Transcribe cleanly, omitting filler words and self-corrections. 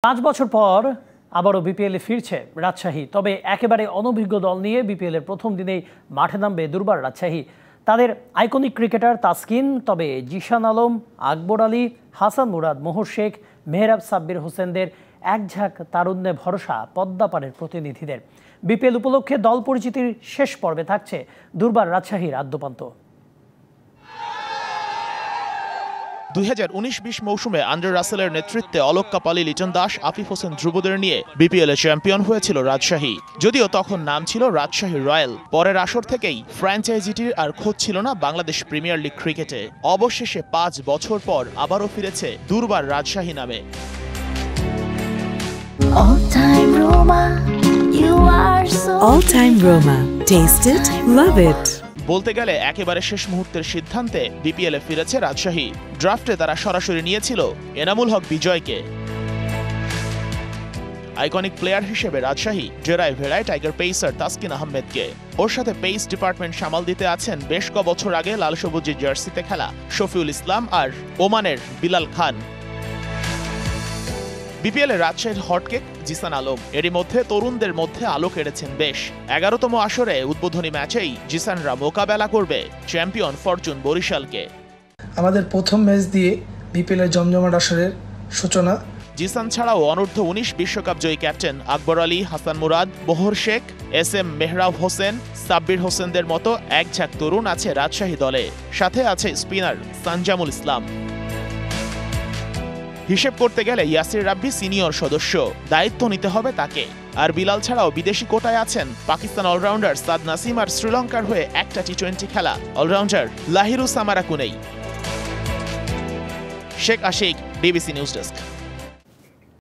5 বছর পর আবারও বিপিএলে ফিরছে রাজশাহী। তবে একেবারে অনভিজ্ঞ দল নিয়ে বিপিএলের প্রথম দিনেই মাঠে নামবে দুর্বার রাজশাহী। তাদের আইকনিক ক্রিকেটার তাসকিন, তবে জিশান আলম, আকবর আলী, হাসান মুরাদ, মোহর শেখ, মেহরাব সাব্বির হোসেনদের একঝাঁক তারুণ্যে ভরসা পদ্মাপাড়ের প্রতিনিধিদের। বিপিএল উপলক্ষে দল পরিচিতির শেষ পর্বে থাকছে দুর্বার রাজশাহীর আদ্যপান্ত। 2019-20 মৌসুমে আন্ডার রাসেলের নেতৃত্বে অলোক কাপালি, লিটন দাস, আফিফ হোসেন ধ্রুবদের নিয়ে বিপিএল এ চ্যাম্পিয়ন হয়েছিল রাজশাহী। যদিও তখন নাম ছিল রাজশাহী রয়্যাল। পরের আসর থেকেই ফ্র্যাঞ্চাইজিটির আর খোঁজ ছিল না বাংলাদেশ প্রিমিয়ার লিগ ক্রিকেটে। অবশেষে 5 বছর পর আবারও ফিরেছে দুর্বার রাজশাহী নামে। All time Roma. Taste it, love it. বলতে গেলে একেবারে শেষ মুহূর্তের সিদ্ধান্তে বিপিএল এ ফিরেছে রাজশাহী। ড্রাফটে তারা সরাসরি নিয়েছিল এনামুল হক বিজয়কে। আইকনিক প্লেয়ার হিসেবে রাজশাহী জেরায় ভেড়ায় টাইগার পেসার তাসকিন আহমেদকে। ওর সাথে পেস ডিপার্টমেন্ট সামাল দিতে আছেন বেশ ক বছর আগে লাল সবুজের জার্সিতে খেলা শফিউল ইসলাম আর ওমানের বিলাল খান। বিপিএল এ রাজশাহীর হটকেক জিসান আলম। এরই মধ্যে তরুণদের মধ্যে আলো কেড়েছেন বেশ। 11তম আসরে উদ্বোধনী ম্যাচেই জিসানরা মোকাবেলা করবে চ্যাম্পিয়ন ফরচুন বরিশালকে। আমাদের প্রথম ম্যাচ দিয়ে বিপিএল এর জমজমাট আসরের সূচনা। জিসান ছাড়াও অনূর্ধ্ব 19 বিশ্বকাপ জয়ী ক্যাপ্টেন আকবর আলী, হাসান মুরাদ, মোহর শেখ, SM মেহরাব হোসেন, সাব্বির হোসেনদের মতো একঝাঁক তরুণ আছে রাজশাহী দলে। সাথে আছে স্পিনার সানজামুল ইসলাম। হিসেব করতে গেলে ইয়াসির রাব্বি সিনিয়র সদস্য, দায়িত্ব নিতে হবে তাকে। আর বিলাল ছাড়াও বিদেশি কোটায় আছেন পাকিস্তান অলরাউন্ডার সাদ নাসিম আর শ্রীলঙ্কার হয়ে একটা টি20 খেলা অলরাউন্ডার লাহিরু সামারাকুনেই। Sheikh Ashiq, DBC news desk.